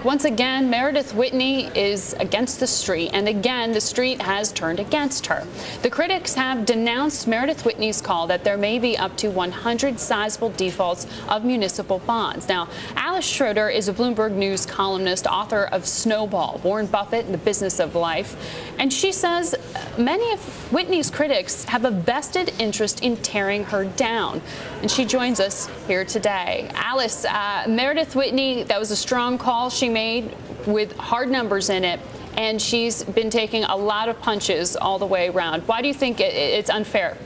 back. Once again, Meredith Whitney is against the street, and again, the street has turned against her. The critics have denounced Meredith Whitney's call that there may be up to 100 sizable defaults of municipal bonds. Now, Alice Schroeder is a Bloomberg News columnist, author of Snowball, Warren Buffett and the Business of Life, and she says many of Whitney's critics have a vested interest in tearing her down. And she joins us here today. Alice, Meredith Whitney, that was a strong call she made with hard numbers in it, and she's been taking a lot of punches all the way around. Why do you think it's unfair?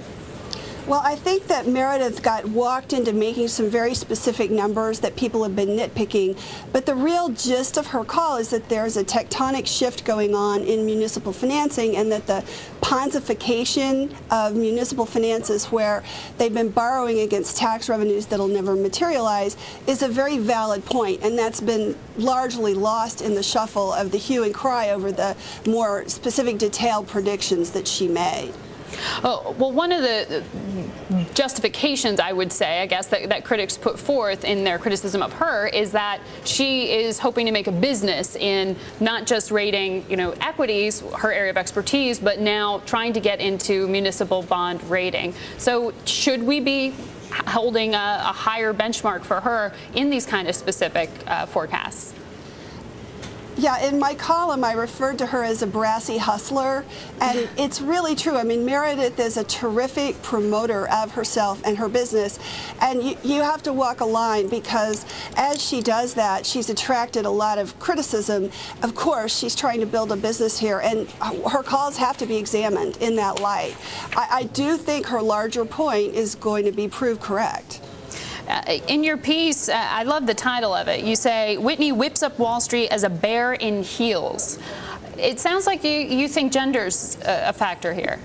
Well, I think that Meredith got walked into making some very specific numbers that people have been nitpicking, but the real gist of her call is that there's a tectonic shift going on in municipal financing, and that the ponzification of municipal finances, where they've been borrowing against tax revenues that'll never materialize, is a very valid point, and that's been largely lost in the shuffle of the hue and cry over the more specific detailed predictions that she made. Oh, well, one of the justifications, I would say, I guess, that critics put forth in their criticism of her is that she is hoping to make a business in not just rating, equities, her area of expertise, but now trying to get into municipal bond rating. So should we be holding a higher benchmark for her in these kind of specific forecasts? Yeah, in my column, I referred to her as a brassy hustler, and it's really true. I mean, Meredith is a terrific promoter of herself and her business, and you have to walk a line, because as she does that, she's attracted a lot of criticism. Of course, she's trying to build a business here, and her calls have to be examined in that light. I do think her larger point is going to be proved correct. In your piece, I love the title of it. You say, Whitney whips up Wall Street as a bear in heels. It sounds like you think gender's a factor here.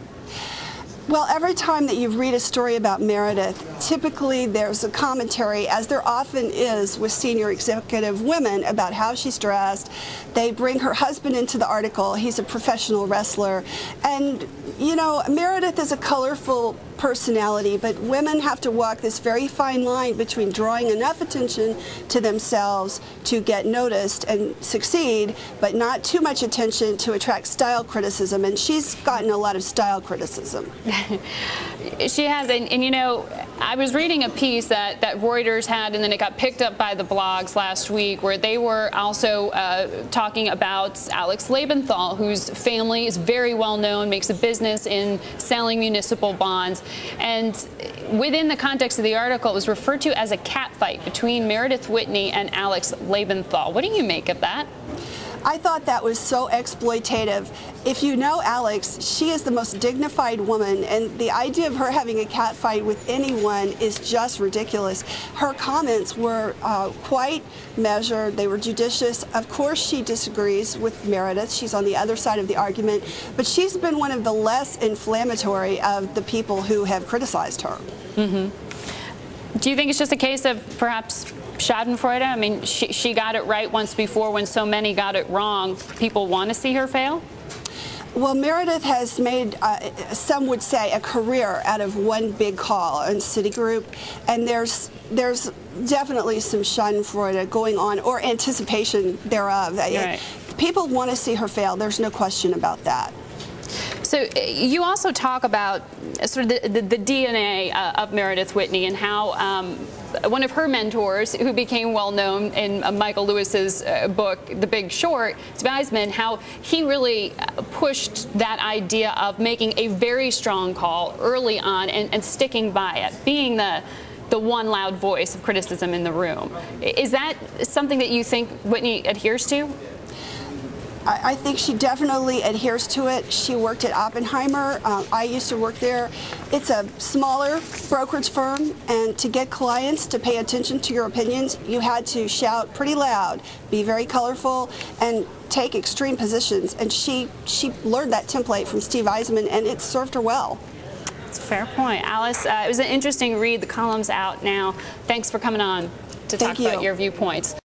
Well, every time that you read a story about Meredith, typically there's a commentary, as there often is with senior executive women, about how she's dressed. They bring her husband into the article. He's a professional wrestler. And, Meredith is a colorful personality, but women have to walk this very fine line between drawing enough attention to themselves to get noticed and succeed, but not too much attention to attract style criticism, and she's gotten a lot of style criticism. She has, and I was reading a piece that Reuters had, and then it got picked up by the blogs last week, where they were also talking about Alex Lebenthal, whose family is very well known, makes a business in selling municipal bonds. And within the context of the article, it was referred to as a catfight between Meredith Whitney and Alex Lebenthal. What do you make of that? I thought that was so exploitative. If you know Alex, she is the most dignified woman, and the idea of her having a catfight with anyone is just ridiculous. Her comments were quite measured. They were judicious. Of course, she disagrees with Meredith. She's on the other side of the argument, but she's been one of the less inflammatory of the people who have criticized her. Mm-hmm. Do you think it's just a case of perhaps Schadenfreude? I mean, she got it right once before when so many got it wrong. People want to see her fail? Well, Meredith has made, some would say, a career out of one big call in Citigroup, and there's definitely some Schadenfreude going on, or anticipation thereof. Right. People want to see her fail. There's no question about that. So you also talk about sort of the DNA of Meredith Whitney, and how one of her mentors, who became well known in Michael Lewis's book, The Big Short, Steve Eisman, how he really pushed that idea of making a very strong call early on and sticking by it, being the one loud voice of criticism in the room. Is that something that you think Whitney adheres to? I think she definitely adheres to it. She worked at Oppenheimer. I used to work there. It's a smaller brokerage firm, and to get clients to pay attention to your opinions, you had to shout pretty loud, be very colorful, and take extreme positions. And she learned that template from Steve Eisman, and it served her well. That's a fair point. Alice, it was an interesting read. The column's out now. Thanks for coming on to talk about your viewpoints.